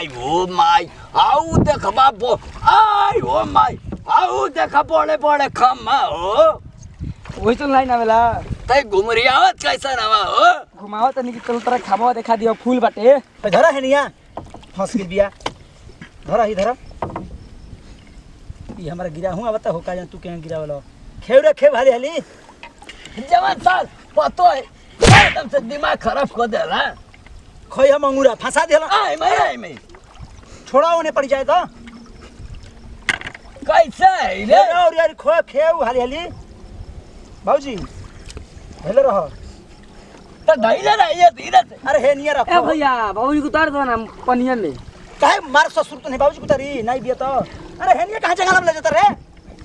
I oh my आउ देख बाबू आई ओ माय आउ देख बड़े बड़े खम्मा हो वही तो लाइन आवेला तै घुमरियावत कैसा नवा हो घुमावत नहीं कि चल तोरा खावा देखा दियो फूल बाटे धरा है निया फंस गेल बिया धरा ही धरा ये हमारा गिरा हुआ बता हो का जान तू केन गिरा वाला खेव रे खेव हाली हाली जवान साल पतो है एकदम से दिमाग खराब कर देला खोई हम अंगूरा फंसा देला आई मैं छोड़ा होने पड़ जाए तो कैसे है रे और यार खो खेव हाली हाली बाबूजी हेले रहो तो ढैले रहिए धीरे से अरे हे निया रखो ए भैया बाबूजी को उतार दो ना पनिया में काहे मार ससुर तो नहीं बाबूजी को तारी नहीं बिया तो अरे हे निया कहां जंगल में ले जाता रे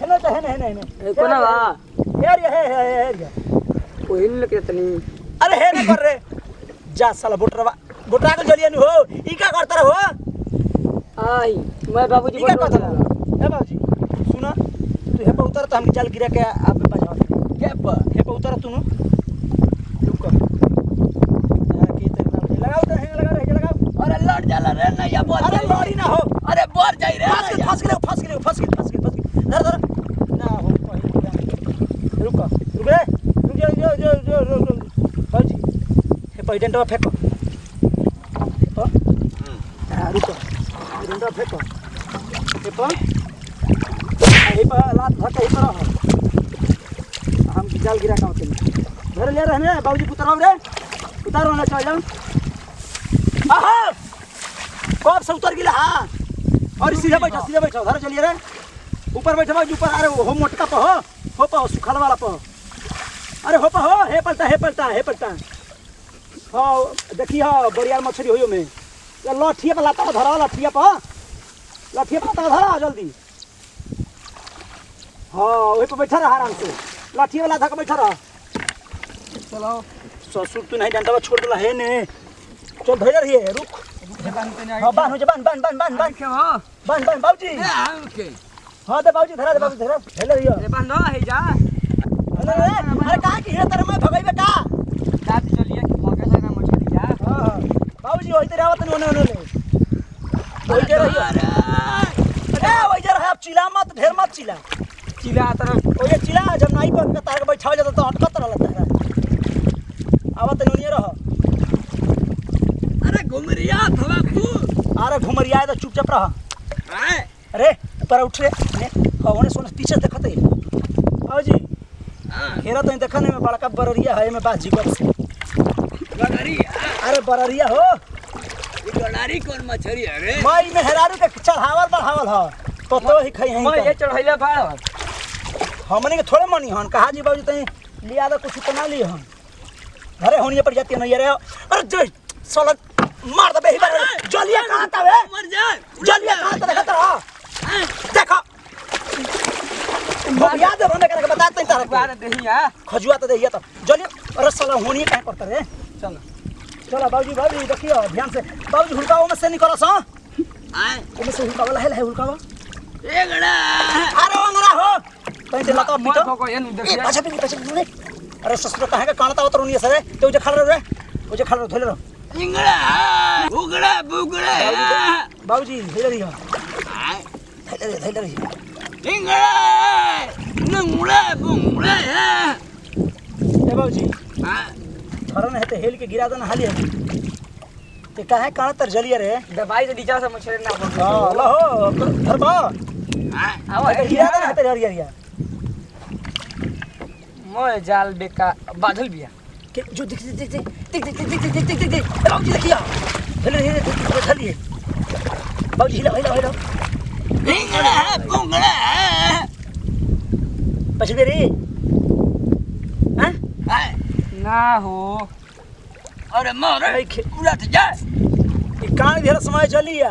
हेने तो हेने कोना बा यार ये है ओही लेके तनी अरे हे ना कर रे जा साला बोटरा को जलिया नु हो ई का करता हो आई मैं बाबूजी ई का करता ए बाबूजी सुना तू हे पे उतर तो हम चल गिरा के आप बजाओ के पर हे पे उतर तू नु रुक यार की तेरे नाम लगाओ तो हे लगाओ अरे लड़ जाला रे ना या बोल अरे लड़ी ना हो अरे बोल जाई रे फंस गए धर ना हो रुक रे रुक जो बाबूजी हे पे डंडा फेंको रुको डंडा फेंको हे पे लात धर के रहो हम जाल गिरा का होते घर ले रहे हैं बाबूजी उतारो ना चल जाओ आहा कब से उतर गिला हां और सीधे बैठो धर चलिए रे ऊपर बैठो बाबूजी ऊपर अरे हो मोटका पे हो पा सुखाल वाला पे अरे हो पा हो हे पलटा हां देखिए हां बड़ियार मछली होयो में लाठिया पे लाता धरा लाठिया पे धरा जल्दी हां वही पे बैठा रहा आराम से लाठी वाला धक बैठा रहा चलो ससुर तू नहीं डंडा छोड़ देला है ने चल धैर्य रहिए रुक हां बांध हो जा बांध के हो बाबूजी ओके हां दे बाबूजी धरा धैर्य रहिए अरे बांध हे जा अरे का की है तेरे मैं भगाइबे का दादी चलिए कि भगे से ना मछली जा हां बाबूजी होई तेरे आवत ओने ले होई जे रहिए अरे होई जे रहे अब चिल्ला मत ढेर मत चिल्ला तरफ ओए चिल्ला जब नाई पर के तार के बैठा जाता तो अटकत रहता है आवत ओने रह अरे घुमरिया थवा तू अरे घुमरिया तो चुपचाप रह हां अरे ऊपर उठ रे ने होने सुन पीछे देखते आओ जी हां हेरा तो देखने में बड़का बररिया है में बाजी को बगरिया अरे बररिया हो ये गड़ारी कौन मछली है रे माई में हेरारू के चढ़ावल बढ़ावल ह तो ही खाई मैं ये चढ़ैला बाड़ हमने के थोड़े मनी हन कहा जी बाबू तई लिया तो कुछ बना ली हम अरे होनिया पड़ जाती है नहीं रे अरे जय साला मार दे बेही बार जलिया कहां था बे मर जा जलिया कहां था देखत रहा देखो याद है होने करके बताते हैं तारा बार देहिया खजुआ तो देहिया तो जलिया अरे साला होनिया काहे करता रे चलो बाबूजी देखियो ध्यान से बाबूजी हुलकाओ में से निकलो सा हां ओमे से हुलकाओ है हुलकाओ ए गड़ा अरे अंगरा हो पैंट लता पीटो को ये देखिए अच्छा भी अरे ससुर कहे का कानता उतरनिया सरे तो जे खड़ रे ओ जे खड़ धोले रहो इंगड़ा बुगड़ा बाबूजी धीरे रहियो हां धैर्य रहियो इंगड़ा नंगड़ा बुंगड़ा ए बाबूजी हां खरन है तो हेल के गिरा देना हाली है ते काहे कानतर जलिया रे दवाई से दीजा से मछली ना बोल हां लहो धरबा हां आवा गिरा देना है तेरे हरिया मोय जाल बेका बादल बिया के जो देख बाबूजी देखियो धलिए बाबूजी हिला इंगड़ा बुंगड़ा पछले रे हैं हां ना हो अरे मारे उलट जा ई कान भेला समय जलिया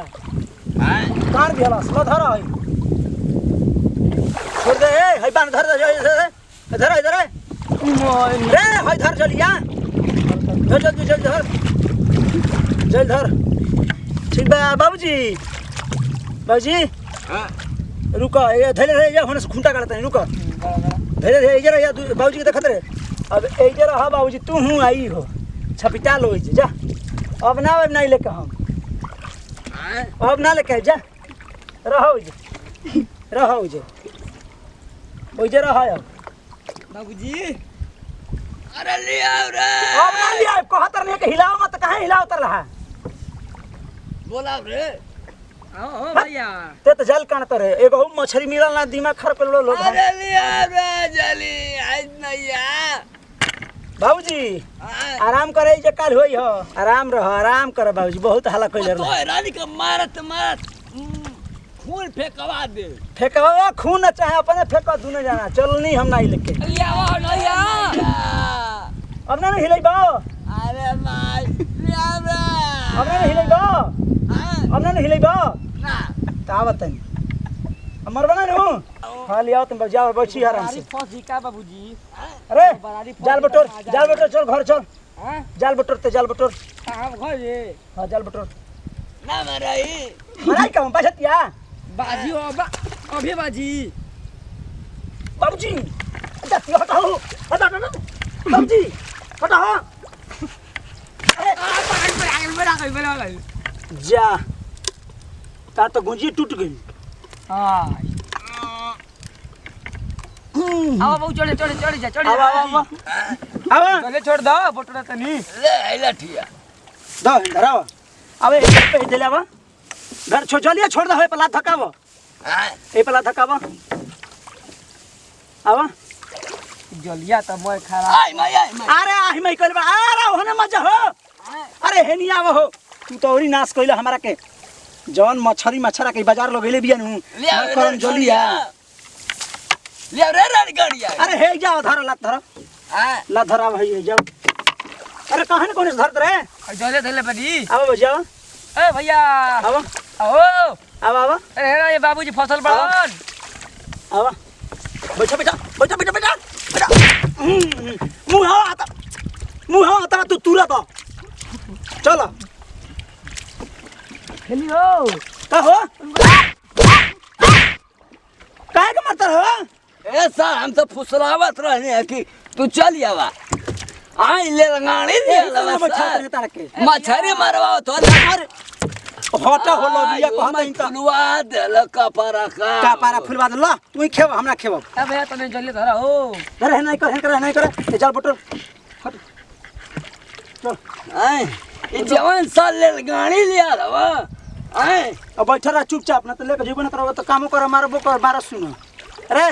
हां कान भेला समय धरा है छोड़ दे है बांध धर इधर मोय रे है धर जलिया धर ठीक बा बाबूजी हां रुको ये धैर्य रहे जा होने से खूंटा काटते हैं रुको धैर्य रहे जरा या बाबूजी के देखत रे अब ए जरा हां बाबूजी तू हूं आई हो छपिटा लो जा अब ना नहीं लेके हम अब ना लेके जा रहो जे ओजे रहो बाबूजी अरे ले आओ रे अब ना लिया कहतर नहीं के हिलाओ मत कहां हिलाओ तर रहा बोलाओ रे आओ भैया ते तो जल कान तर एगो मछली मिलल ना दिमाग खराब कर लो अरे ले आओ रे जल्दी आज नैया बाबूजी आराम करे जे काल होई हो आराम रहो आराम कर बाबूजी बहुत हल्ला कइले तो रानी का मारत खून फेंकवा दे फेंकवा खून न चाहे अपने फेंक दुने जाना चलनी हम नहीं लेके ले आओ नैया अब ना हिलैबो अरे भाई ले आओ रे अब ना हिलैबो अब ना हिलैबो ना तावत है हमर बना नु हां लियाओ तुम जाओ बैठी आराम से फंसी का बाबूजी अरे जाल बटोर चल घर चल हां जाल बटोर कहां घर रे हां जाल बटोर ना मराई मराई का बचतिया बाजी हो अभी बाजी बाबूजी हटाओ बाबूजी हटाओ अरे जा ता तो गुंजी टूट गई हां आओ बाबू चढ़े जा अब चले छोड़ दो बटुरा तनी ले आइला ठिया दो धराओ अब एक पे दे लेवा घर चलिए छोड़ दो है पला थकावो ए पला थकावो आवा जलिया त मैं खरा आई माई अरे आही मई कइल बा अरे होने मजा हो अरे हे नहीं आवो हो तू तो औरी नाश कइल हमरा के जौन मछरा के बाजार लगैले बिया नु ले आओ करम जलिया ले आओ रे रानी गाड़िया अरे हे जाओ धर ला धरा भाई जाओ अरे कहां कोने से धरत रे जले धले बड़ी आवा जाओ ए भैया आवा आओ आवा अरे ये बाबूजी फसल बड़न आवा बैठा मुंह आता तू तुरंत चलो खेली हो का हो काहे के मारता हो ऐसा हम तो फुसलावत रहने है कि तू चल आवा आई ले गाड़ी ले मछरी मरवाओ तो अरे हटा होलो बिया कहता इन त फुलवा देल कपारा का पारा फुलवा दे ल तू खेव हमरा खेव अब भैया तने जल्दी धरा हो अरे नहीं कर ए चल बटोर हट चल आई ये जवान साल ले गाड़ी ले आवा आई अब बैठा रह चुपचाप ना तो लेके जेबो ना करबो तो कामो कर मारबो कर मारा सुनो अरे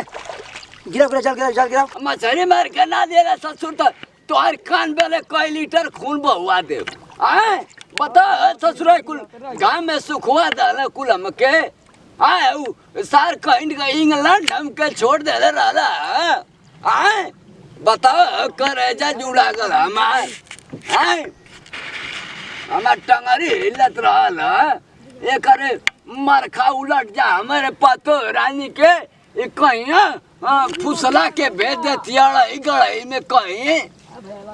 गिरा जल गिरा मछली मार के ना देगा ससुर तो तोहर कान बेले कई लीटर खून बहुआ दे आए बता ससुर कुल गांव में सुखवा दे कुल हमके आए सार कहीं का इंग्लैंड हमके छोड़ दे रहला आए बता करेजा जुड़ा गल हमार आए हमार टंगरी हिलत रहल ये करे मरखा उलट जा हमारे पतो रानी के ये कहीं फुसला के भेज देती गड़ई में कहीं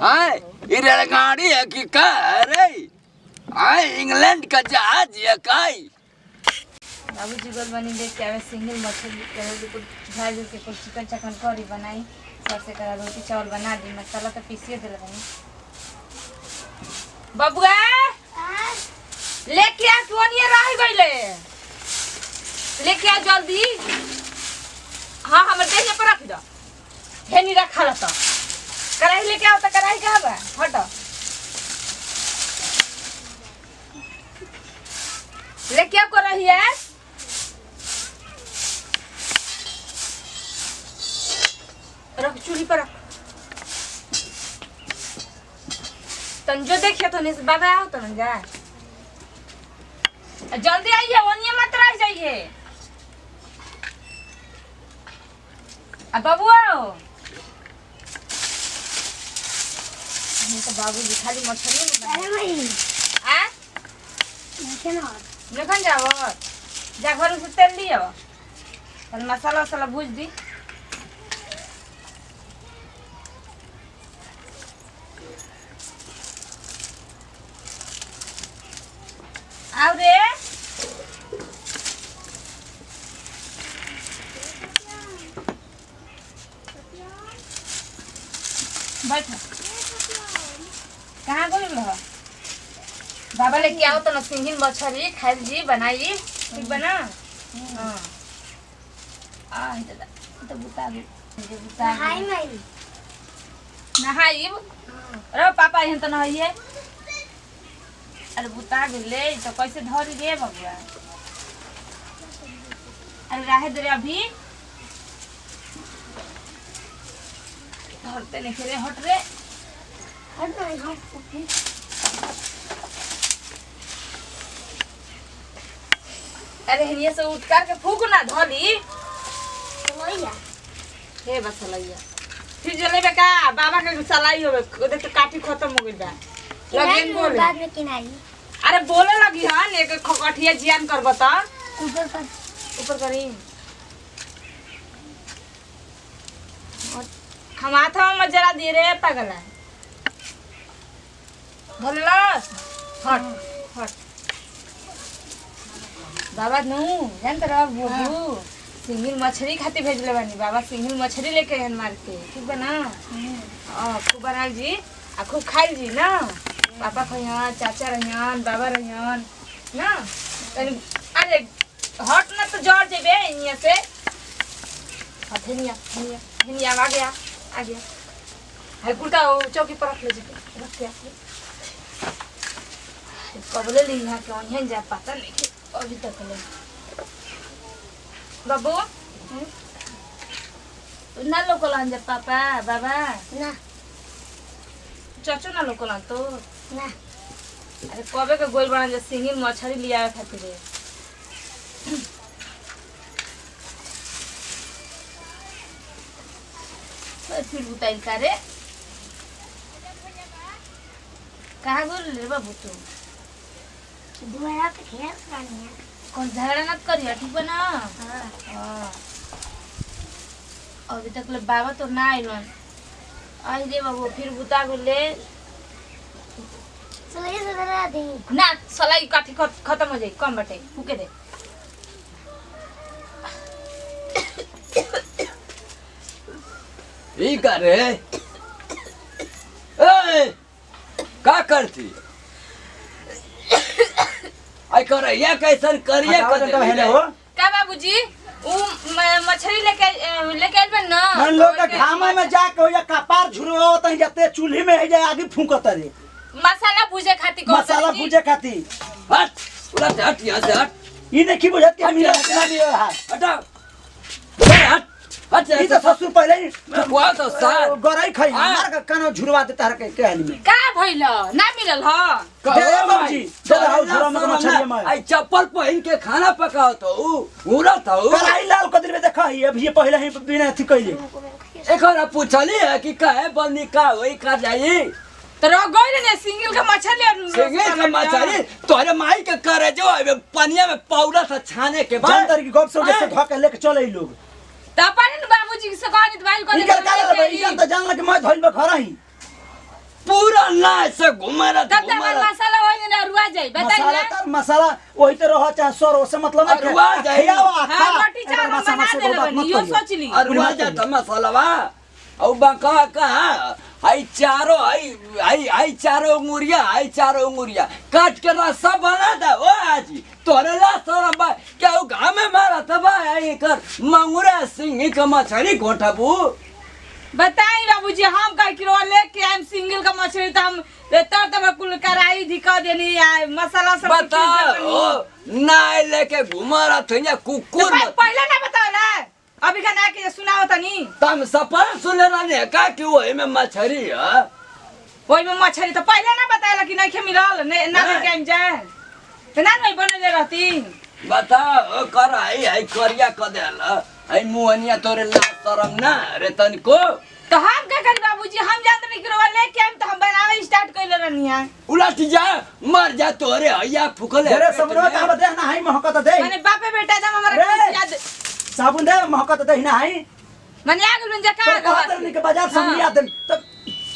आए इधर गाड़ी है कि का रे आए इंग्लैंड का जहाज है काई बाबूजी गोल बनी देख के आवे सिंगल मछली के कुछ भाजी के कुछ चिकन चकन करी बनाई सबसे करा रोटी चावल बना दी मसाला तो पीसिए देले बनी बबुआ लेके आ सोनिया रह गइले लेके आ जल्दी हां हमर देह पर रख दो हेनी रखा ल त कराही लेके आओ त कराही कहां बा हट लेके आओ कराही है रख चूल्ही पर रख तंजो देखिए तो नहीं बाबा आओ तो न जा जल्दी आइए ओनिए मत रह जाइए अब बाबू आओ नहीं तो बाबूजी खाली मछली में अरे भाई आ लेकिन जाओ जा घर से तेल लियो और मसाला वसाला भूज दी आओ रे बैठ कहाँ गई रह बाबा लेके आओ तो ना सिंघी मछली खाई जी बनाई ठीक बना हां आ दादा तो बुता दे हाय माई नहाई अरे पापा यहाँ तो नहाइए अरे बुता गेले तो कैसे धरी रे बबुआ अरे राहे दे रे अभी धरते नहीं रे हट रे हट माई हट अरे हिनिया से उठ कर के फूक ना धली भैया हे बस लइया फिर जलेबे का बाबा के सलाई होवे देख तो काटी खत्म हो गइल बा लगन बोले बाद में किनारी अरे बोले लगी हन एक खकठिया जियान कर बता ऊपर करी हम हाथ में जरा दे रे पागल है बोलला हट हट बाबा नु जान तेरा बुबू सिंगिल मछली खाती भेजले बानी बाबा सिंगिल मछली लेके हन मार के ठीक बा ना खूब बना जी आ खूब खाई जी ना पापा खइहन चाचा रहियन बाबा रहियन ना तनी अरे हट ना तो जड़ जेबे इहाँ से हिनिया आ गया है कुर्ता चौकी पर रख ले जी रख के कबले ली यहाँ के यहाँ जा पता नहीं अभी तक ले बाबू ना लोकल जा पापा बाबा ना चाचू ना लोकल तो ना अरे कबे के गोल बना जा सिंगिल मछली लिया खातिर फिर बुताइल का रे कहाँ गोल रे बाबू तू दुआरा पे खेल करनी है कौन झगड़ा मत करिए ठीक बा ना हां अभी तक ले बाबा तो ना आइलन आई रे बाबू फिर बुता गुले चलो ये जरा दे ना सलाई काठी खत्म हो जाई कम बटे फूके दे ई करे ए का करती आई कर ये कैसन करिए हेले हो का बाबूजी उ मछली लेके आइबे ना मन लोग के घामा में जाके हो या कपार झुरवाओ तही जाते चूल्ही में है जाए आगे फूंकत रे मसाला भूजे खाती को मसाला भूजे खाती हट उलट हट यहाँ से हट ई नहीं बुझत के मिला ना दियो हाथ हटा हट हट ई तो ससुर पहले ही बुआ तो सार गराई खाई मार के कानो झुरवा देता है के हाल में का भइल ना मिलल ह दे बाबूजी दे हाउ झुरवा में मछली में आई चप्पल पहन के खाना पकाओ तो उड़ा था कराई लाल कदर में देखा ही अब ये पहले ही बिना थी कइले एकरा पूछली है कि काहे बनी का होई का जाई तो रो गइल ने सिंगल के मछली सिंगे का मछली तोरे माई के करे जो पनिया में पाउडर से छाने के बाद जानतर की गप से जैसे धके लेके चले ई लोग त अपन बाबूजी से कहनी दवाई कर इनकर काला भाई जान त जानला कि मैं धइल बे घर ही पूरा ना से घुमारा तब तक मसाला होई ना रुआ जाई बताई मसाला ना तर मसाला वही तो रह चाहे सर से मतलब ना अरुआ जाई। हां रोटी चावल बना दे बनी यो सोच ली अरुआ जाता मसालावा औ बका कहा आई चारो मुरिया काट के रस्सा बना दे ओ आजी तोरे ला तोरा बा केहू घाम में मारा तब आई कर मंगुरा सिंगी का मछली घोटबू बताई बाबूजी हम कह किलो लेके आइम सिंगल का मछली त हम तब कुल कराई धिका देनी मसाला सब बता ओ नाय लेके घुमा रहा था कुकुर पहले ना बताओला अभी का ना के सुनाओ तनी तम सपन सुने रहने का कि ओही में मछली है ओई में मछली तो पहले ना बताला कि नहीं मिलल ना के आइम जाए त ना नहीं बने दे रहती बता ओ कर आई करिया क देला आई मुहनिया तोरे ला शरम ना रे तनको तो हम का करी बाबूजी हम जानते नहीं कि लेके आइम तो हम बनावे स्टार्ट कइले रहनिया उलट जा मर जा तोरे हैया फुकले अरे समझो त हम देख ना हाई महकत दे माने बापे बेटा जब हमारा याद साबुन दे महकत दे ना हाई माने आगे लन जा का कहत नहीं के बाजार समझिया दे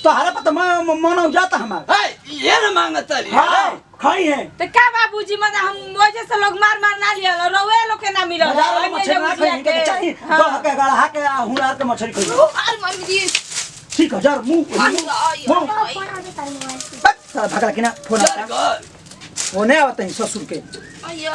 तो हारे पर तो मन जाता हमार ए ये न मांगतली हां खाई है तो क्या बाबूजी माने हम वजह से लोग मार ना लिया रोवे लोग के ना मिलल बाजार वाली मछली ना खाई के चाहिए दो के गड़ा के हुनार के मछली खाई अरे मम्मी जी 3000 मुंह फोन आ जाता है मोबाइल से साला भगला किना फोन चल होने आवत है ससुर के। अयो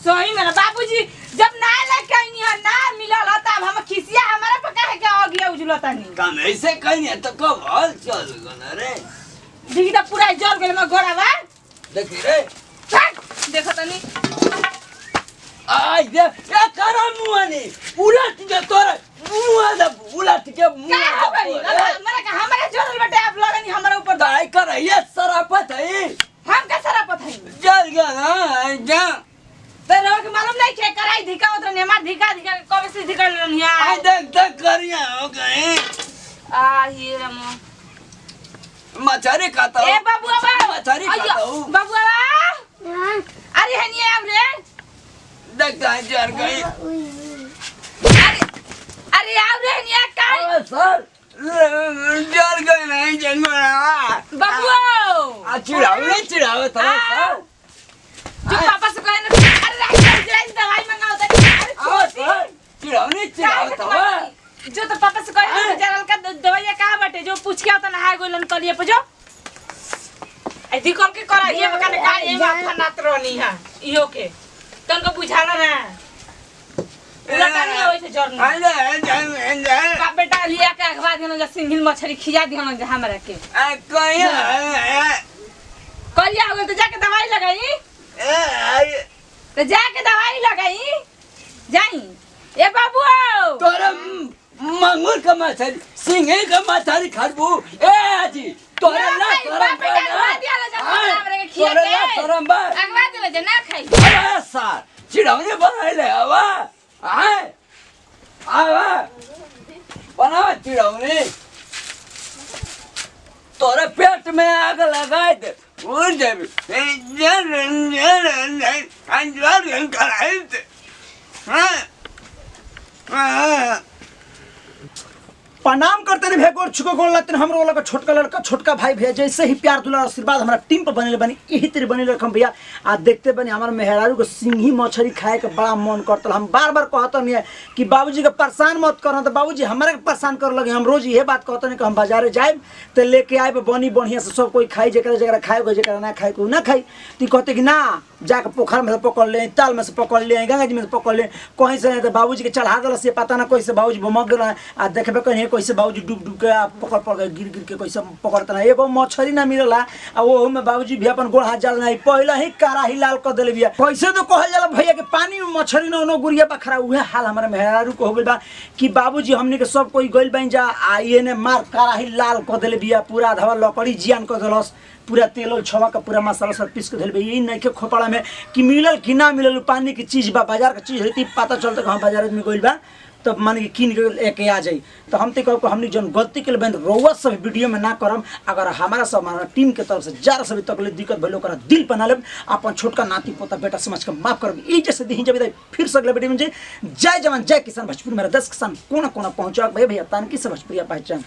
सही में ना बाबूजी जब ना लेके आईनी है ना मिलल ह तब हम खिसिया हमारा पका है के आ गया उजलता नहीं काम ऐसे कहीं तो कब हाल चल गना रे देखी तो पूरा जल गेल में घोड़ावा देखी रे देखो तनी आई दे क्या करा मुआनी उलट के तोरे मुआ दा उलट के का मुआ हो गई हमारे जल बटे आप लगनी हमारे ऊपर दाई कर ये सरापत है हम का सरापत है जल गया ना जा तो लोग मालूम नहीं के कराई धिका उधर ने मार धिका कब से धिका लेनी है आई देख करिया हो गए आ ये रमो मछरी खाता हूँ ए बाबू बाबा मछरी खाता हूँ बाबू बाबा अरे है नहीं अब रे देख जर गई अरे अब रे नहीं का सर जल गई नहीं जंगला बाबू चिड़ावे था सर जो पापा से कहे ना अरे दवाई मंगाओ तो चिड़ावे था जो तो पापा से कहे जनरल का दवाई कहां बटे जो पूछ के आता नहाए गोलन कलिए पे जो आई दी कल के करा ये बका का ये माथा नात रहनी है इहो के तनको बुझाला ना उलटा नहीं होई से जरनी का बेटा लिया के अखवा देना जो सिंगिल मछली खिया दिहन जे हमरा के कलिया हो तो जाके दवाई लगाई तो जाके दवाई लगाई जाई ए बाबू तोरा मंगूर का मछली सिंगे का मछली खरबू ए आजी तोरा ना शरम तोरा ना शरम बा अगवा देले जे ना खाई अरे सर चिड़ौने बनाइले हवा आए आवा बना चिड़ौने तोरे पेट में आग लगाए दे उड़ जाबे जन कराई दे प्रणाम करते नहीं भेगोर छुको गोल लगते हमरो वाला का छोटका लड़का छोटका भाई भैया जैसे ही प्यार दुलार आशीर्वाद हमारा टीम पर बने बनी यही तेरे बने रखम भैया आज देखते बने हमारे मेहरारू को सिंही मछली खाए के बड़ा मन करता हम बार बार कहते नहीं है कि बाबूजी का परेशान मत करो तो बाबूजी हमारे परेशान कर लगे हम रोज ये बात कहते नहीं कि हम बाजारे जाए तो लेके आए बनी बढ़िया से सब कोई खाई जरा जरा खाए जरा ना खाए कोई ना खाई तो कहते कि ना जाकर पोखर में से पकड़ ले ताल में से पकड़ ले गंगा जी में से पकड़ ले कहीं से तो बाबूजी के चढ़ा दिल से पता ना कैसे बाबूजी भमक गए आ देखे कहीं कैसे बाबूजी डूब डूब के पकड़ पड़ गए गिर गिर के कैसे पकड़ता ना एगो मछली ना मिलला आ वो में बाबूजी भी अपन गोड़ हाथ जाल नहीं पहले ही कराही लाल कर दिले बिया कैसे तो कहल जाला भैया के पानी में मछली न गुड़िया बखरा उहे हाल हमारे मेहरारू को हो गइल बा कि बाबूजी हमनी के सब कोई गइल बन जा आ ये ने मार कराही लाल कर दिले बिया पूरा धवा लकड़ी जियान कर दिलस पूरा तेल छवा का पूरा मसाला सब पीस के धैल यही नहीं के खोपड़ा में कि मिलल कि ना मिलल पानी की चीज़ बा बाजार का चीज़ रहती पता चलता कि हम बाजार में गइल बा तब मान के किन के लेके आ जाई तो हम तो कहो हमनी जन गलती के लिए रउआ सब वीडियो में ना करम अगर हमारा सब हमारा टीम के तरफ से जरा सब तकलीफ दिक्कत भले ओकरा दिल बना लेब अपन छोटका नाती पोता बेटा समझ के माफ करब ई जैसे दी जब फिर से अगले वीडियो में जय जवान जय किसान भोजपुरी मेरा 10 किसान कोना कोना पहुंचा भैया तान की से भोजपुरिया पहचान।